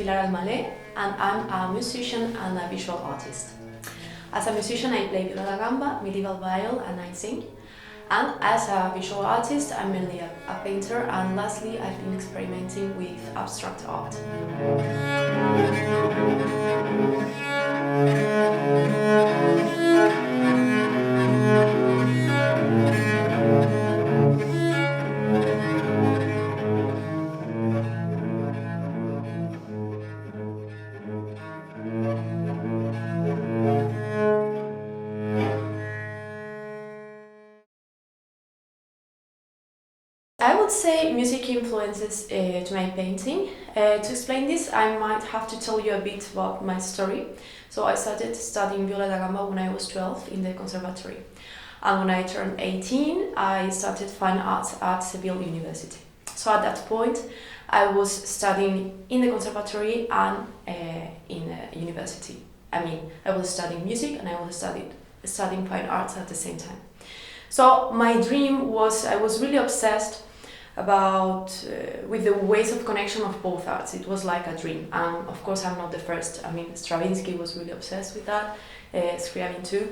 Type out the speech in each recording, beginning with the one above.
Pilar Almalé, and I'm a musician and a visual artist. As a musician, I play viola da gamba, medieval viol, and I sing. And as a visual artist, I'm mainly a painter, and lastly, I've been experimenting with abstract art. I would say music influences to my painting. To explain this, I might have to tell you a bit about my story. So I started studying viola da gamba when I was 12 in the conservatory. And when I turned 18, I started fine arts at Seville University. So at that point, I was studying in the conservatory and in university. I was studying music and I was studying fine arts at the same time. So my dream was, I was really obsessed with the ways of connection of both arts. It was like a dream, and of course I'm not the first. Stravinsky was really obsessed with that, Scriabin too.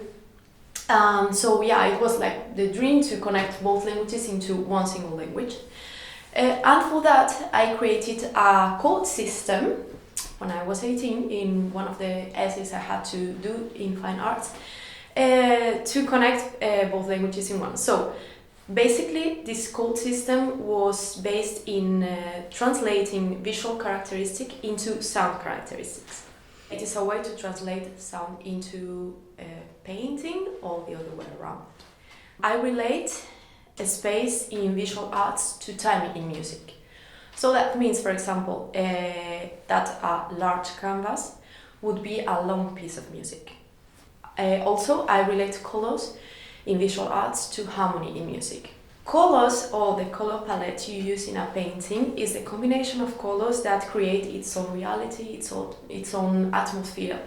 So yeah, it was like the dream to connect both languages into one single language. And for that, I created a chord system when I was 18 in one of the essays I had to do in fine arts to connect both languages in one. So basically, this chord system was based in translating visual characteristics into sound characteristics. It is a way to translate sound into painting or the other way around. I relate a space in visual arts to time in music. So that means, for example, that a large canvas would be a long piece of music. Also, I relate colors in visual arts to harmony in music. Colors, or the color palette you use in a painting, is the combination of colors that create its own reality, its own atmosphere.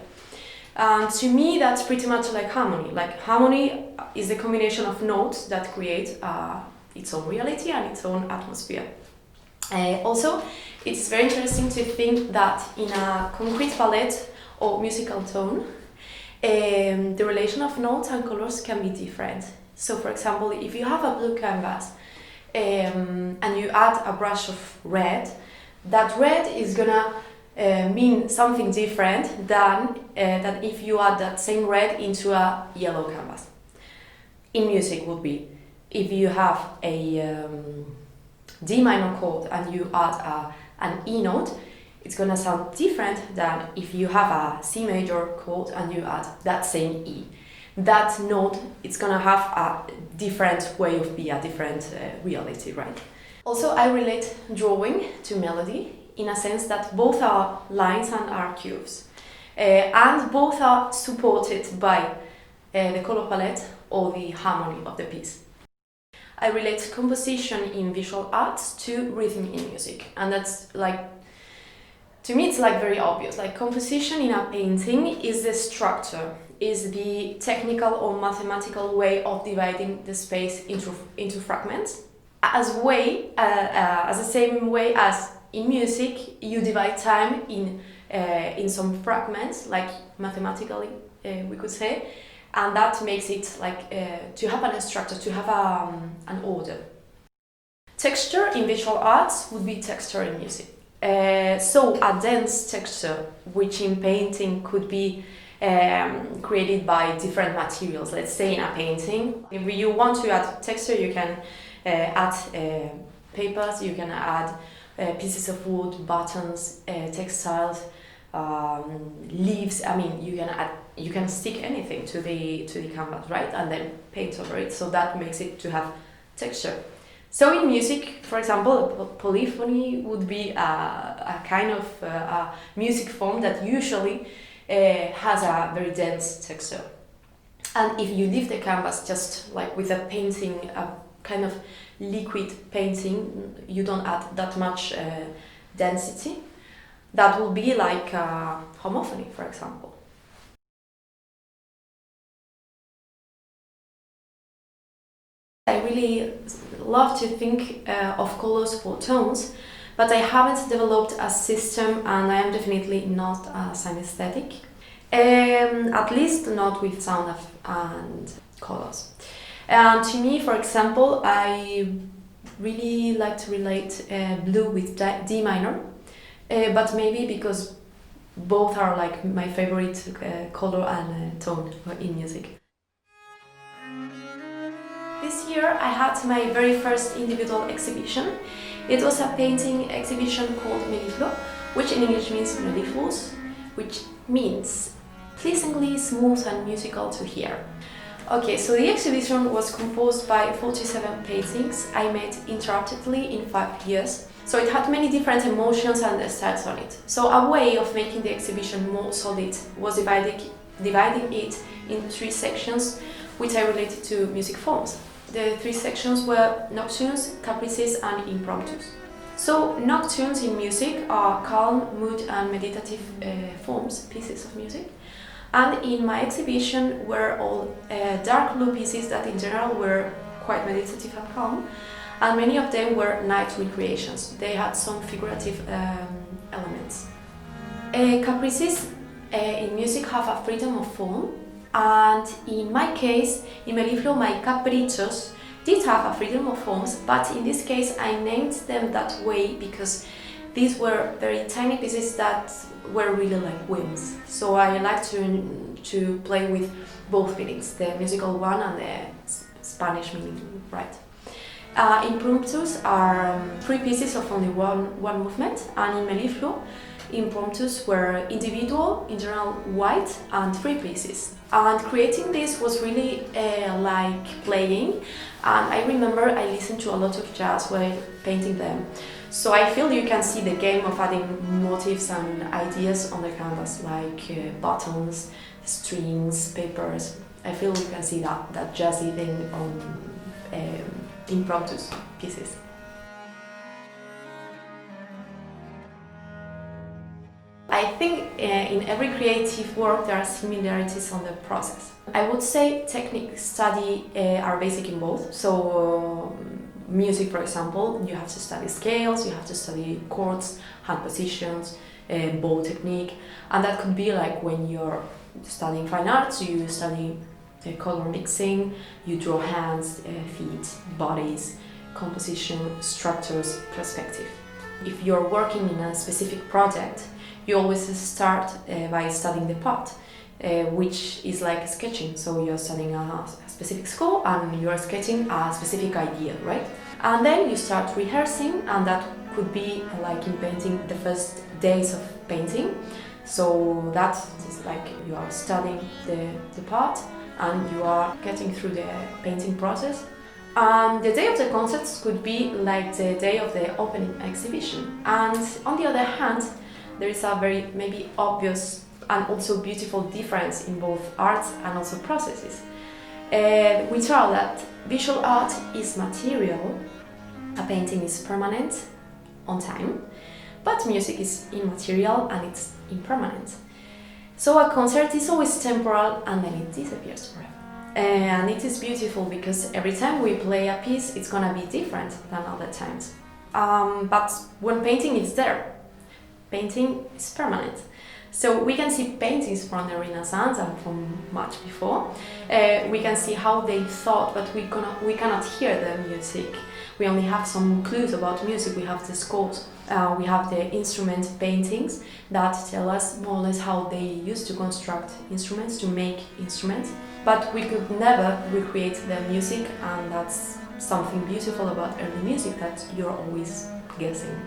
To me, that's pretty much like harmony. Like harmony is the combination of notes that create its own reality and its own atmosphere. Also, it's very interesting to think that in a concrete palette or musical tone, the relation of notes and colors can be different. So, for example, if you have a blue canvas and you add a brush of red, that red is gonna mean something different than if you add that same red into a yellow canvas. In music would be, if you have a D minor chord and you add an E note, it's gonna sound different than if you have a C major chord and you add that same E. That note, it's gonna have a different way of being, a different reality, right? Also, I relate drawing to melody in a sense that both are lines and are curves. And both are supported by the color palette or the harmony of the piece. I relate composition in visual arts to rhythm in music, and that's like, to me it's like very obvious. Like composition in a painting is the structure, is the technical or mathematical way of dividing the space into fragments, as the same way as in music you divide time in some fragments, like mathematically we could say. And that makes it like to have a structure, to have an order. Texture in visual arts would be texture in music. So a dense texture, which in painting could be created by different materials. Let's say in a painting, if you want to add texture, you can add papers, you can add pieces of wood, buttons, textiles, leaves. You can stick anything to the canvas, right? And then paint over it, so that makes it to have texture. So in music, for example, polyphony would be a kind of a music form that usually has a very dense texture. And if you leave the canvas just like with a painting, a kind of liquid painting, you don't add that much density. That will be like homophony, for example. I really love to think of colors for tones but I haven't developed a system, and I am definitely not a synesthetic. At least not with sound and colors. And to me, for example, I really like to relate blue with D minor, but maybe because both are like my favorite color and tone in music. This year I had my very first individual exhibition. It was a painting exhibition called Melitlo, which in English means mellifluous, which means pleasingly smooth and musical to hear. Okay, so the exhibition was composed by 47 paintings I made interruptedly in 5 years. So it had many different emotions and styles on it. So a way of making the exhibition more solid was dividing it in 3 sections, which I related to music forms. The 3 sections were nocturnes, caprices and impromptus. So nocturnes in music are calm, mood and meditative forms, pieces of music. And in my exhibition were all dark blue pieces that in general were quite meditative and calm. And many of them were night recreations. They had some figurative elements. Caprices in music have a freedom of form, and in my case, in Melitlo, my caprichos did have a freedom of forms, but in this case I named them that way because these were very tiny pieces that were really like whims. So I like to play with both meanings, the musical one and the Spanish meaning, right? Impromptus are 3 pieces of only one movement, and in Melitlo, impromptus were individual, in general white, and 3 pieces. And creating this was really like playing, and I remember I listened to a lot of jazz while painting them. So I feel you can see the game of adding motifs and ideas on the canvas, like buttons, strings, papers. I feel you can see that jazzy thing on impromptu pieces. I think in every creative work there are similarities on the process. I would say technique study are basic in both. So music, for example, you have to study scales, you have to study chords, hand positions, bow technique, and that could be like when you're studying fine arts, you study color mixing, you draw hands, feet, bodies, composition, structures, perspective. If you're working in a specific project, you always start by studying the part, which is like sketching. So you're studying a specific score and you're sketching a specific idea, right? And then you start rehearsing, and that could be like in painting the first days of painting. So that is like you are studying the part and you are getting through the painting process. And the day of the concerts could be like the day of the opening exhibition. And on the other hand, there is a very maybe obvious and also beautiful difference in both arts and also processes, which are that visual art is material, a painting is permanent, on time, but music is immaterial and it's impermanent. So a concert is always temporal and then it disappears forever. And it is beautiful because every time we play a piece, it's gonna be different than other times. But when painting is there, painting is permanent. So we can see paintings from the Renaissance and from much before. We can see how they thought, but we cannot hear the music. We only have some clues about music. We have the scores, we have the instrument paintings that tell us more or less how they used to construct instruments, to make instruments. But we could never recreate the music, and that's something beautiful about early music, that you're always guessing.